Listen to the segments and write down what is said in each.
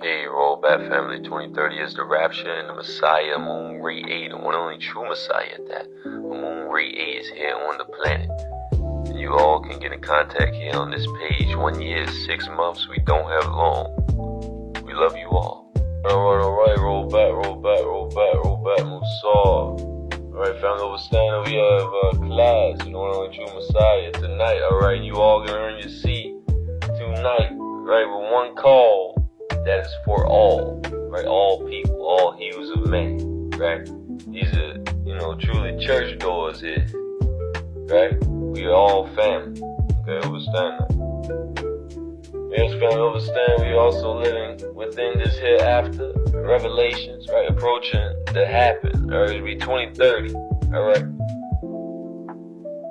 Hey, roll back family, 2030 is the rapture and the Messiah, Moon Ray 8, the one and only true Messiah at that. Moon Ray 8 is here on the planet. And you all can get in contact here on this page. 1 year, 6 months, we don't have long. We love you all. Alright, roll back, Musa. Alright, family, overstanding, we have class, you know, one and only true Messiah tonight. Alright, you all gonna earn your seat tonight, right, with one call. That is for all, right? All people, all hues of men, right? These are, you know, truly churchgoers here, right? We are all family, okay? Understand that. Yes, family, understand we also living within this hereafter, revelations, right? Approaching to happen, all right? It'll be 2030, all right?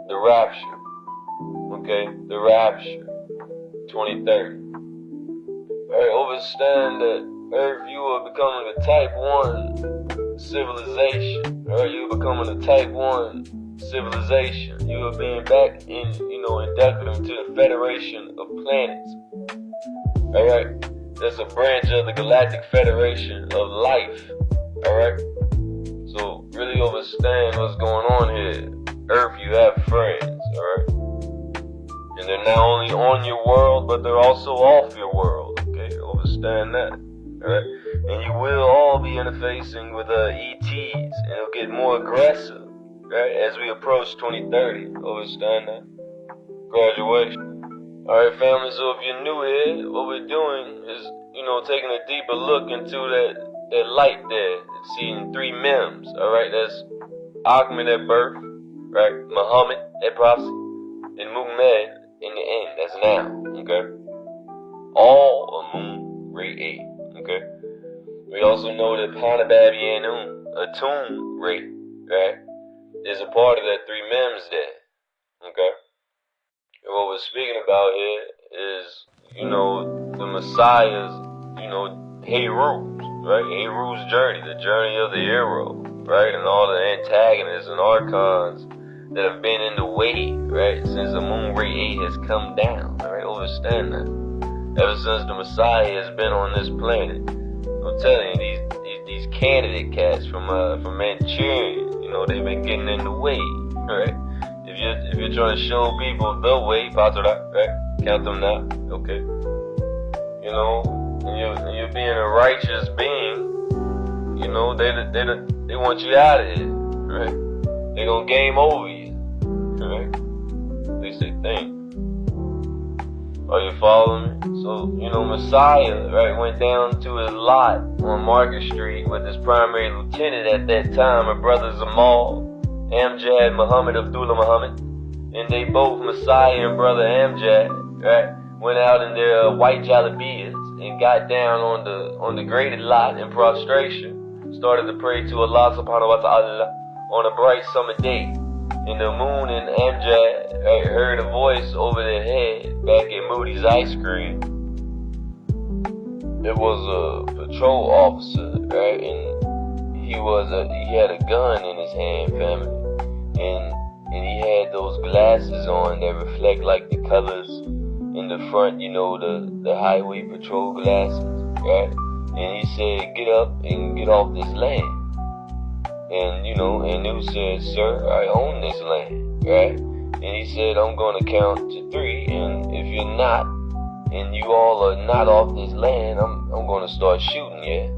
The rapture, okay? The rapture, 2030. Alright, understand that Earth, you are becoming a type 1 civilization. Alright, you are becoming a type 1 civilization. You are being back in, inducted into the Federation of Planets. Alright, that's a branch of the Galactic Federation of Life. Alright, so really understand what's going on here. Earth, you have friends. Alright, and they're not only on your world, but they're also off your world. Understand that, alright? And you will all be interfacing with ETs, and it'll get more aggressive, right? As we approach 2030, understand that? Graduation. Alright, family, so if you're new here, what we're doing is, taking a deeper look into that light there. Seeing 3 mems, alright? That's Ahmed at birth, right? Muhammad at prophecy, and Muhammad in the end. That's now, okay? All a Moon Ray 8, okay? We also know that Panababi Anun, Atun Ray, right, is a part of that 3 mems there, okay? And what we're speaking about here is, the Messiah's, Heru's, right? Heru's journey, the journey of the hero, right? And all the antagonists and archons that have been in the way, right? Since the Moon Ray 8 has come down, all right? Understand that. Ever since the Messiah has been on this planet, I'm telling you, these candidate cats from Manchurian, they've been getting in the way, right? If you're trying to show people the way, Patra, right? Count them now, okay? And you're being a righteous being, they want you out of here, right? They gonna game over you, right? At least they think. Are you following me? So, Messiah, right, went down to his lot on Market Street with his primary lieutenant at that time, my brother Zamal, Amjad Muhammad Abdullah Muhammad, and they both, Messiah and brother Amjad, right, went out in their white jalabiyas and got down on the graded lot in prostration, started to pray to Allah subhanahu wa ta'ala on a bright summer day. And the Moon and Amjad heard a voice over their head back at Moody's Ice Cream. It was a patrol officer, right? And he had a gun in his hand, family. And he had those glasses on that reflect like the colors in the front, the highway patrol glasses, right? And he said, "Get up and get off this land." And, and Anu said, "Sir, I own this land," right? And he said, "I'm going to count to 3, and if you're not, and you all are not off this land, I'm going to start shooting you."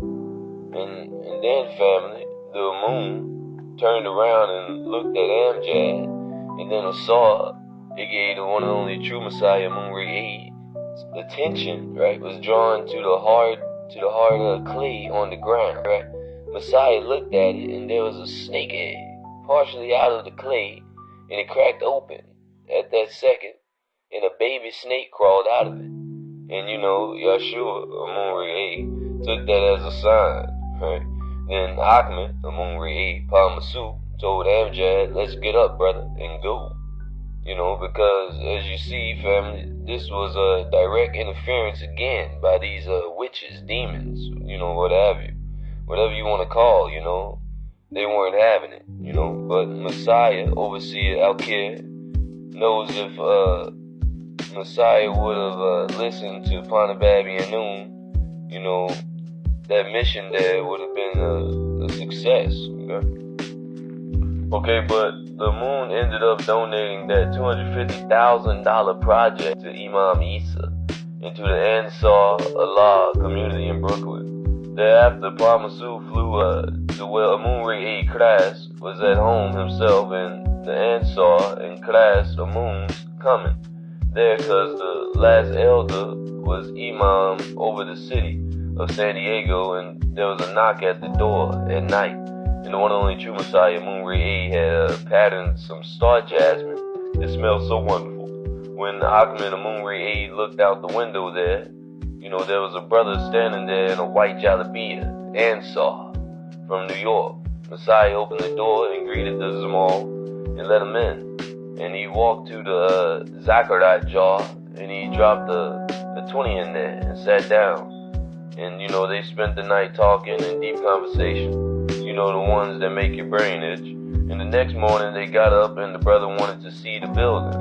And then, family, the Moon turned around and looked at Amjad, and then it gave the one and only true Messiah, Moon Ray 8, attention, right, was drawn to the hard clay on the ground, right? Messiah looked at it, and there was a snake egg partially out of the clay, and it cracked open at that second, and a baby snake crawled out of it. And Yeshua, Amun Ray 8, took that as a sign, right? Then Ahmed, Amun Ray 8, Palmasu, told Amjad, "Let's get up, brother, and go." Because as you see, family, this was a direct interference again by these witches, demons, what have you. Whatever you want to call, they weren't having it, But Messiah, Overseer Al-Kir, knows if Messiah would have listened to Panababi Anun, that mission there would have been a success. Okay, but the Moon ended up donating that $250,000 project to Imam Isa and to the Ansar Allah community in Brooklyn. Thereafter, Pa Massoud flew to where Amun-Re A. Kras was at home himself, and the Ansar and Kras, the Moons, coming there because the last elder was Imam over the city of San Diego, and there was a knock at the door at night. And the one and only true Messiah, Amun-Re A, had patterned some star jasmine. It smelled so wonderful. When Ahmed Amun-Re A looked out the window there, there was a brother standing there in a white jalabia, Ansar, from New York. Messiah opened the door and greeted the Zamal and let him in. And he walked to the Zakarat jar and he dropped a 20 in there and sat down. And, they spent the night talking in deep conversation. The ones that make your brain itch. And the next morning they got up and the brother wanted to see the building.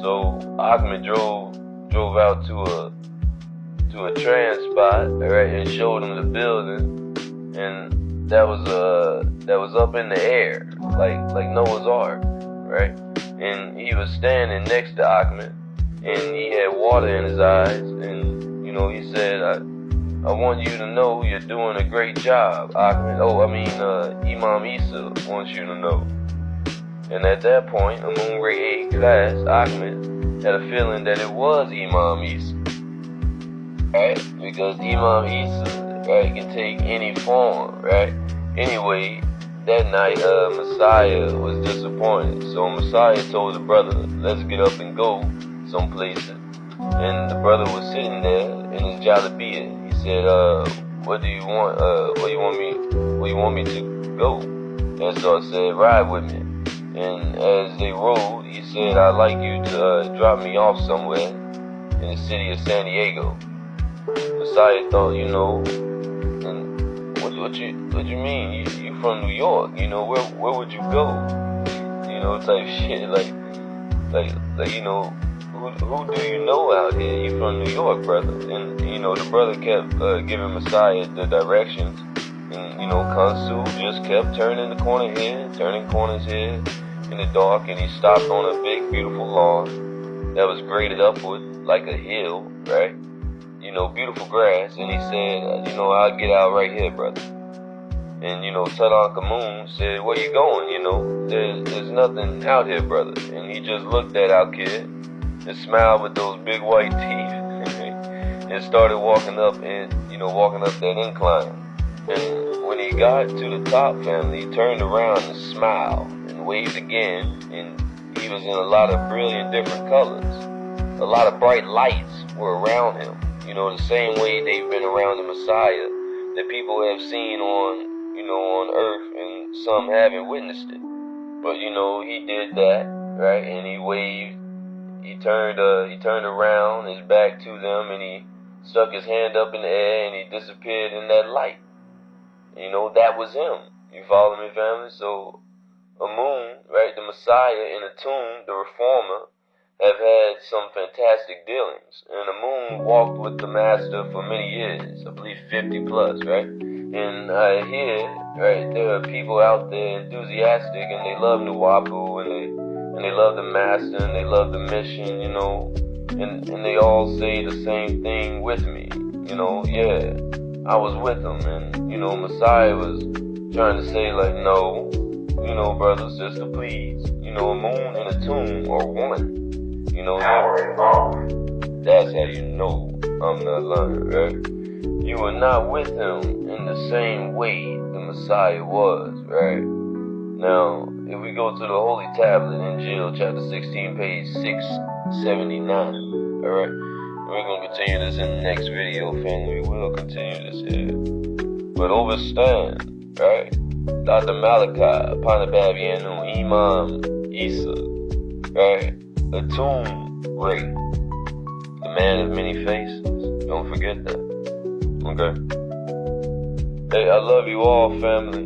So Ahmed drove out to a trans spot, right, and showed him the building. And that was up in the air, like Noah's Ark, right? And he was standing next to Ahmed and he had water in his eyes, and he said, I want you to know you're doing a great job, Ahmed. Imam Isa wants you to know. And at that point, Amun-Re A. Kras, Ahmed, had a feeling that it was Imam Isa, right? Because Imam Isa, right, can take any form, right? Anyway, that night, Messiah was disappointed. So Messiah told the brother, let's get up and go someplace. And the brother was sitting there in his jalabia. He said, what do you want? Where you want me to go? And so I said, ride with me. And as they rode, he said, I'd like you to drop me off somewhere in the city of San Diego. Messiah thought, and what you mean? You from New York? Where would you go? Type shit. Who do you know out here? You from New York, brother. And, the brother kept giving Messiah the directions. And, Khonsu just kept turning the corner here, turning corners here in the dark. And he stopped on a big, beautiful lawn that was graded upward like a hill, right? Beautiful grass. And he said, I'll get out right here, brother. And, Tutankhamun said, where you going? There's nothing out here, brother. And he just looked at our kid and smiled with those big white teeth and started walking up that incline. And when he got to the top, family, he turned around and smiled and waved again, and he was in a lot of brilliant different colors. A lot of bright lights were around him, the same way they've been around the Messiah that people have seen on earth, and some haven't witnessed it. But he did that, right? And he waved. He turned around, his back to them, and he stuck his hand up in the air, and he disappeared in that light. That was him. You follow me, family? So, Amun, right, the Messiah, and Atum, the Reformer, have had some fantastic dealings. And Amun walked with the Master for many years, I believe 50 plus, right? And I hear, right, there are people out there enthusiastic, and they love Nuwapu, and they love the Master, and they love the mission, and they all say the same thing with me, yeah, I was with them, and, Messiah was trying to say, like, no, brother, sister, please, Amun and Atum are one, that's how you know I'm not lying, right? You were not with him in the same way the Messiah was, right? Now, if we go to the Holy Tablet, Injil, chapter 16, page 679, alright? We're going to continue this in the next video, family. We will continue this here. But overstand, right? Dr. Malachi, Panababianu, Imam Isa, right? Atum-Re, the man of many faces. Don't forget that. Okay? Hey, I love you all, family.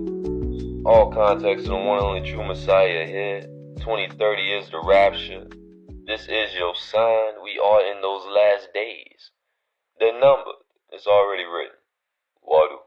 All context to the one and only true Messiah here. 2030 is the rapture. This is your sign. We are in those last days. They're numbered. It's already written. Wadu.